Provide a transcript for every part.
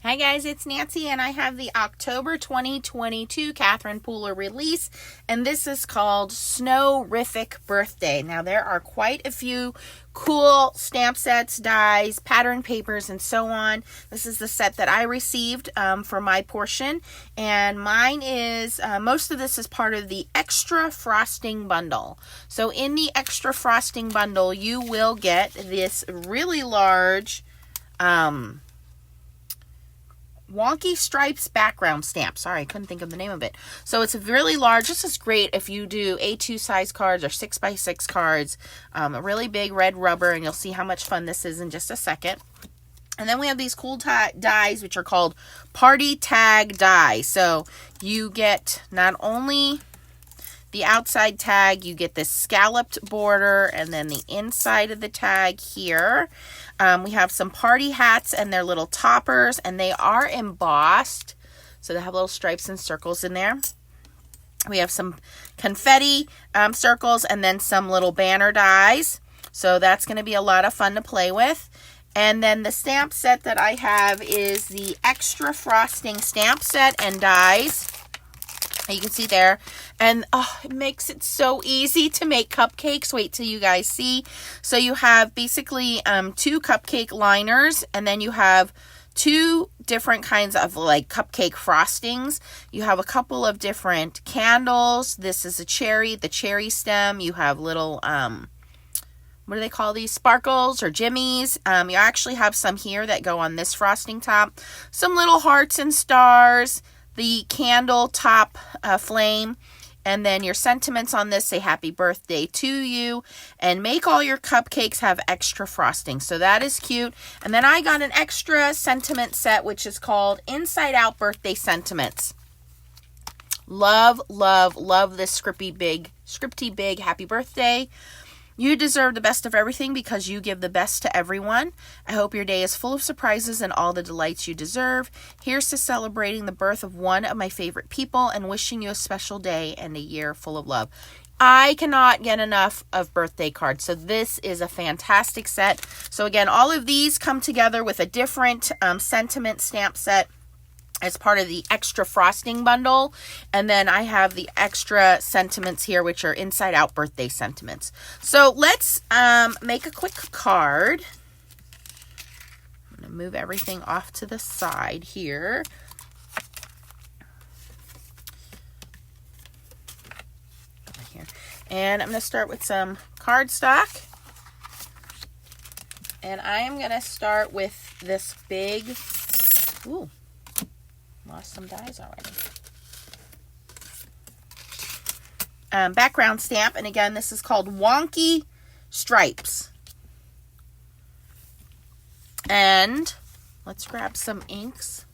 Hi guys, it's Nancy and I have the October 2022 Catherine Pooler release, and this is called Snow-rific Birthday. Now there are quite a few cool stamp sets, dies, pattern papers, and so on. This is the set that I received for my portion, and mine is, most of this is part of the extra frosting bundle. So in the extra frosting bundle, you will get this really large, wonky stripes background stamp. Sorry, I couldn't think of the name of it. So it's a really large. This is great if you do A2 size cards or 6x6 cards. A really big red rubber, and you'll see how much fun this is in just a second. And then we have these cool dies, which are called party tag die. So you get not only the outside tag, you get this scalloped border, and then the inside of the tag here. We have some party hats and their little toppers, and they are embossed. So they have little stripes and circles in there. We have some confetti circles and then some little banner dies. So that's going to be a lot of fun to play with. And then the stamp set that I have is the extra frosting stamp set and dies. You can see there, and it makes it so easy to make cupcakes. Wait till you guys see. So you have basically 2 cupcake liners, and then you have 2 different kinds of like cupcake frostings. You have a couple of different candles. This is a cherry, the cherry stem. You have little, what do they call these? Sparkles or jimmies. You actually have some here that go on this frosting top. Some little hearts and stars. The candle top flame, and then your sentiments on this say happy birthday to you, and make all your cupcakes have extra frosting. So that is cute. And then I got an extra sentiment set, which is called Inside Out Birthday Sentiments. Love, love, love this scripty big happy birthday. You deserve the best of everything because you give the best to everyone. I hope your day is full of surprises and all the delights you deserve. Here's to celebrating the birth of one of my favorite people and wishing you a special day and a year full of love. I cannot get enough of birthday cards, so this is a fantastic set. So again, all of these come together with a different sentiment stamp set as part of the extra frosting bundle. And then I have the extra sentiments here, which are inside out birthday sentiments. So let's make a quick card. I'm going to move everything off to the side here. And I'm going to start with some cardstock. And I am going to start with this big, lost some dies already. Background stamp, and again, this is called Wonky Stripes. And let's grab some inks.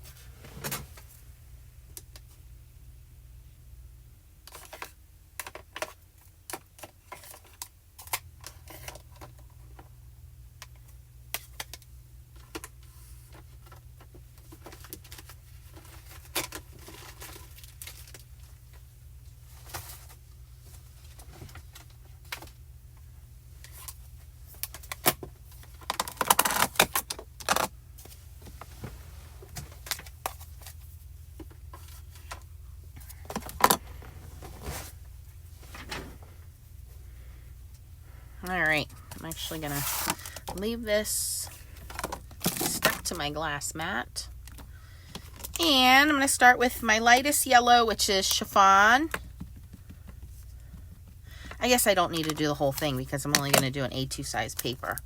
All right, I'm actually going to leave this stuck to my glass mat. And I'm going to start with my lightest yellow, which is chiffon. I guess I don't need to do the whole thing because I'm only going to do an A2 size paper.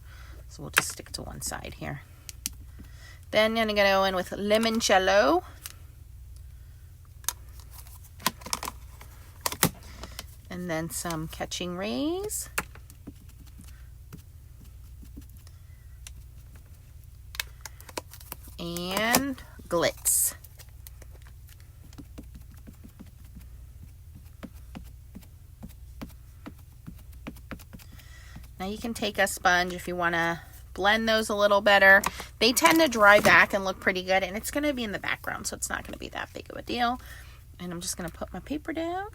So we'll just stick to one side here. Then I'm going to go in with limoncello. And then some catching rays. And glitz. Now you can take a sponge if you want to blend those a little better. They tend to dry back and look pretty good, and it's going to be in the background, so it's not going to be that big of a deal. And I'm just going to put my paper down.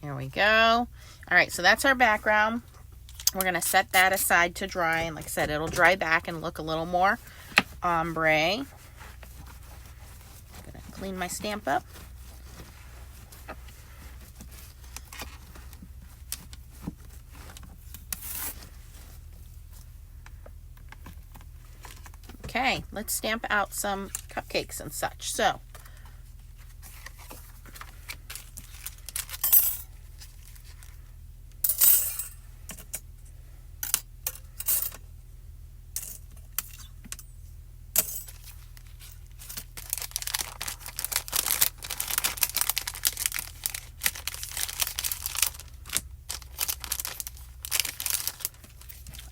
There we go. All right, so that's our background. We're going to set that aside to dry. And like I said, it'll dry back and look a little more ombre. I'm going to clean my stamp up. Okay, let's stamp out some cupcakes and such. So,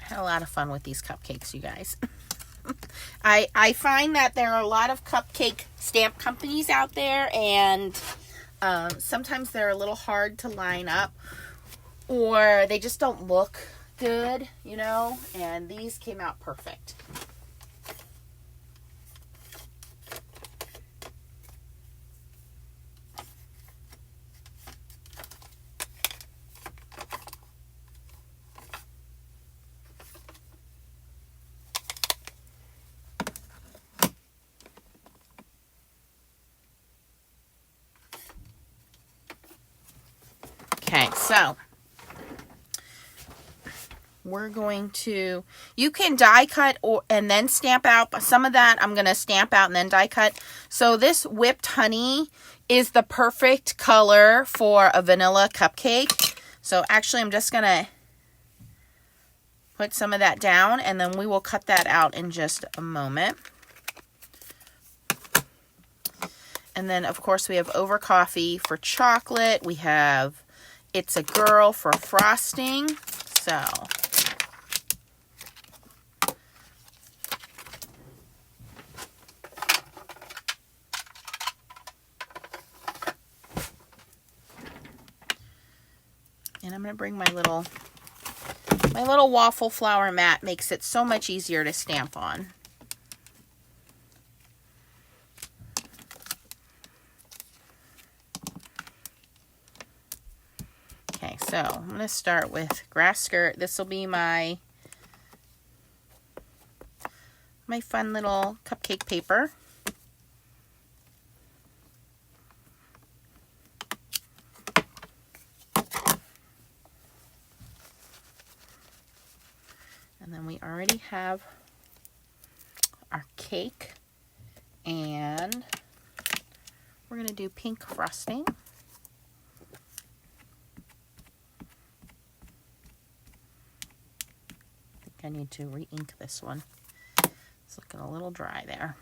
I had a lot of fun with these cupcakes, you guys. I find that there are a lot of cupcake stamp companies out there, and sometimes they're a little hard to line up, or they just don't look good, you know, and these came out perfect. Okay, so we're going to, you can die cut and then stamp out, but some of that I'm going to stamp out and then die cut. So this whipped honey is the perfect color for a vanilla cupcake. So actually I'm just going to put some of that down, and then we will cut that out in just a moment. And then of course we have Over Coffee for chocolate. We have It's a Girl for frosting. So and I'm going to bring my little waffle flower mat. Makes it so much easier to stamp on. Okay, so I'm going to start with grass skirt. This will be my fun little cupcake paper. And then we already have our cake, and we're going to do pink frosting. I need to re-ink this one. It's looking a little dry there.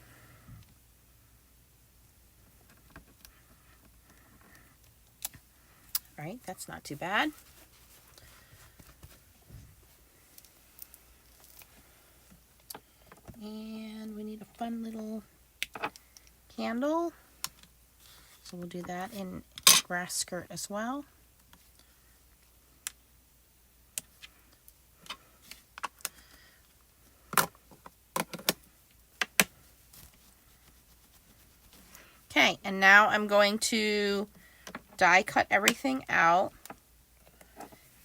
All right, that's not too bad. And we need a fun little candle. So we'll do that in grass skirt as well. Okay, and now I'm going to die cut everything out,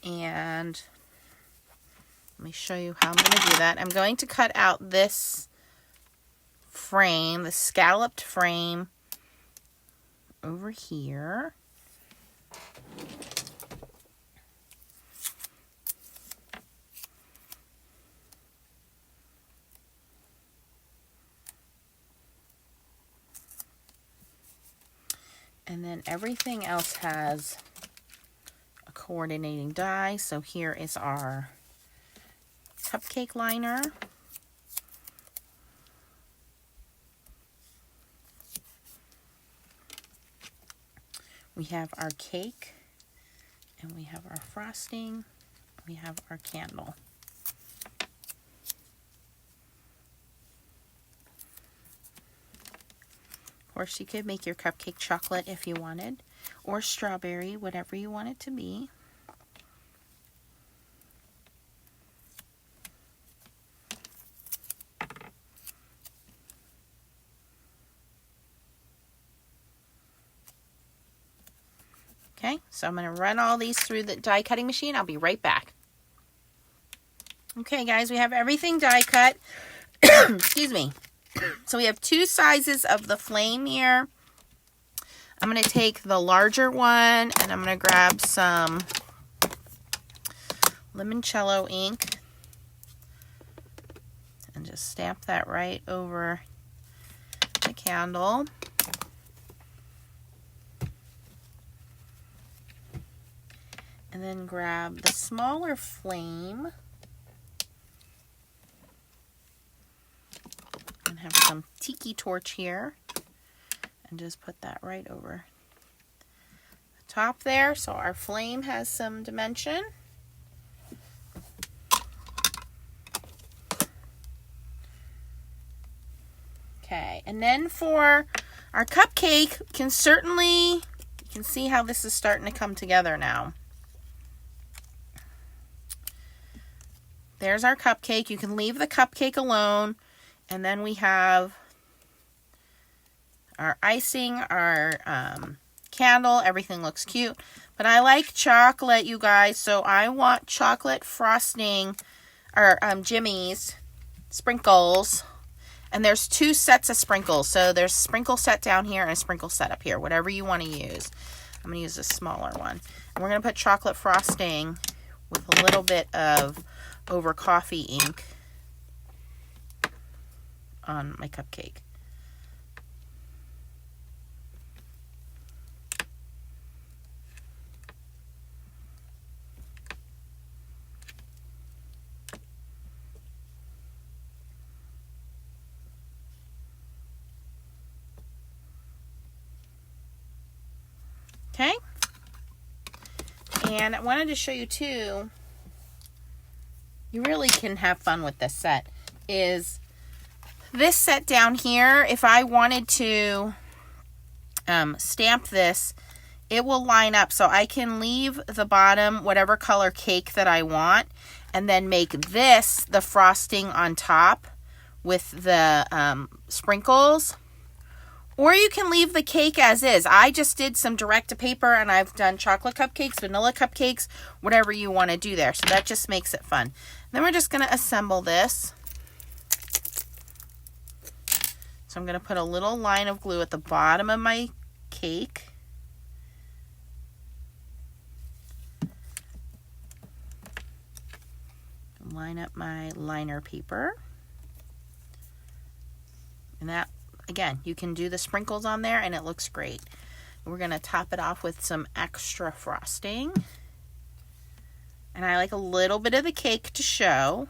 and let me show you how I'm going to do that. I'm going to cut out this frame, the scalloped frame over here. And then everything else has a coordinating die. So here is our cupcake liner. We have our cake, and we have our frosting, we have our candle. Of course, you could make your cupcake chocolate if you wanted, or strawberry, whatever you want it to be. Okay, Okay, so I'm going to run all these through the die cutting machine. I'll be right back. Okay, guys, we have everything die cut. Excuse me. So we have 2 sizes of the flame here. I'm going to take the larger one and I'm going to grab some limoncello ink and just stamp that right over the candle. And then grab the smaller flame and have some tiki torch here and just put that right over the top there so our flame has some dimension. Okay, and then for our cupcake, you can see how this is starting to come together now. There's our cupcake. You can leave the cupcake alone. And then we have our icing, our candle. Everything looks cute. But I like chocolate, you guys. So I want chocolate frosting, or Jimmy's sprinkles. And there's 2 sets of sprinkles. So there's a sprinkle set down here and a sprinkle set up here. Whatever you want to use. I'm going to use a smaller one. And we're going to put chocolate frosting with a little bit of over coffee ink on my cupcake. Okay. And I wanted to show you too, you really can have fun with this set, is this set down here. If I wanted to stamp this, it will line up so I can leave the bottom whatever color cake that I want and then make this the frosting on top with the sprinkles. Or you can leave the cake as is. I just did some direct to paper and I've done chocolate cupcakes, vanilla cupcakes, whatever you want to do there. So that just makes it fun. Then we're just going to assemble this. So I'm going to put a little line of glue at the bottom of my cake. Line up my liner paper. And that, again, you can do the sprinkles on there and it looks great. We're going to top it off with some extra frosting. And I like a little bit of the cake to show.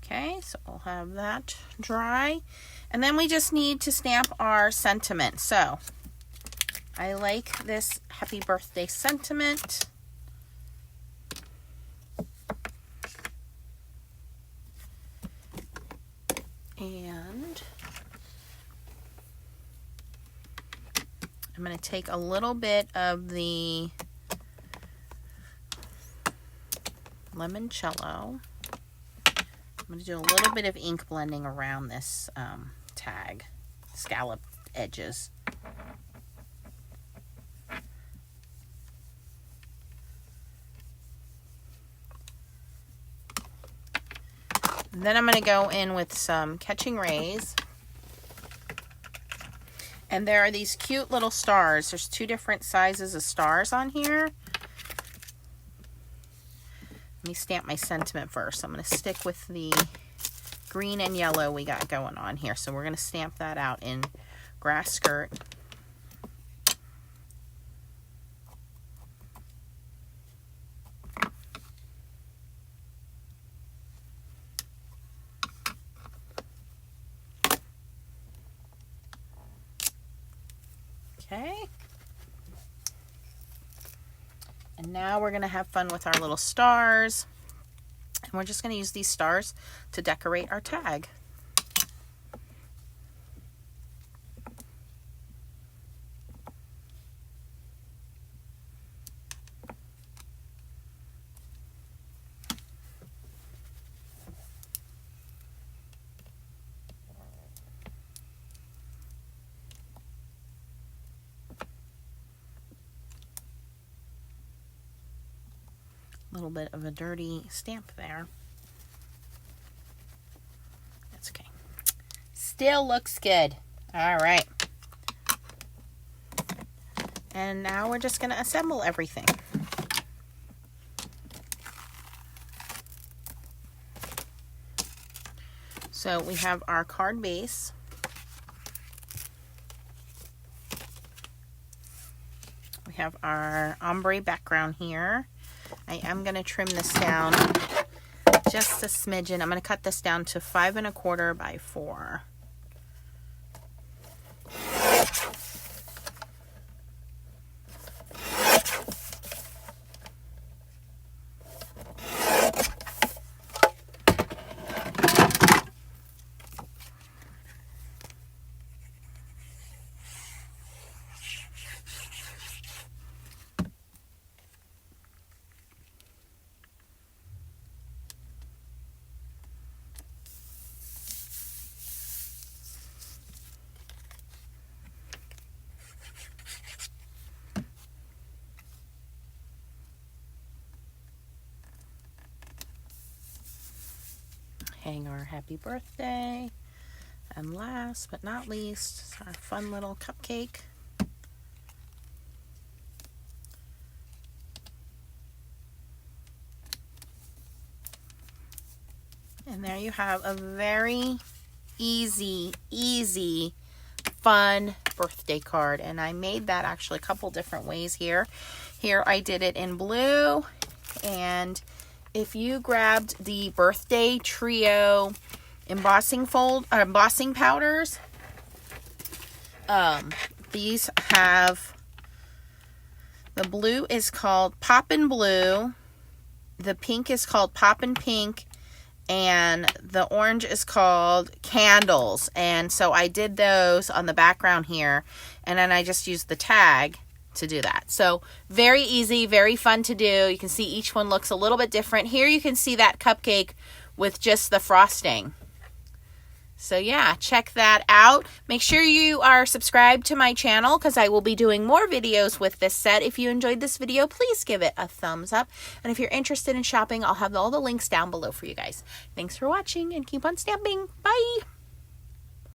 Okay, so we'll have that dry. And then we just need to stamp our sentiment. So I like this happy birthday sentiment. And I'm going to take a little bit of the limoncello. I'm going to do a little bit of ink blending around this tag, scallop edges. And then I'm going to go in with some Catching Rays. And there are these cute little stars. There's 2 different sizes of stars on here. Let me stamp my sentiment first. I'm going to stick with the green and yellow we got going on here. So we're going to stamp that out in grass skirt. Okay. And now we're going to have fun with our little stars. And we're just going to use these stars to decorate our tag. little bit of a dirty stamp there. That's okay. Still looks good. All right. And now we're just going to assemble everything. So we have our card base. We have our ombre background here. I am going to trim this down just a smidgen. I'm going to cut this down to 5 1/4 by 4. Hang our happy birthday. And last but not least, our fun little cupcake. And there you have a very easy, fun birthday card. And I made that actually a couple different ways here. Here I did it in blue, and if you grabbed the birthday trio embossing powders, these have, the blue is called Poppin' Blue, the pink is called Poppin' Pink, and the orange is called Candles. And so I did those on the background here, and then I just used the tag to do that. So very easy, very fun to do. You can see each one looks a little bit different. Here you can see that cupcake with just the frosting. So yeah, check that out. Make sure you are subscribed to my channel because I will be doing more videos with this set. If you enjoyed this video, please give it a thumbs up. And if you're interested in shopping, I'll have all the links down below for you guys. Thanks for watching and keep on stamping. Bye!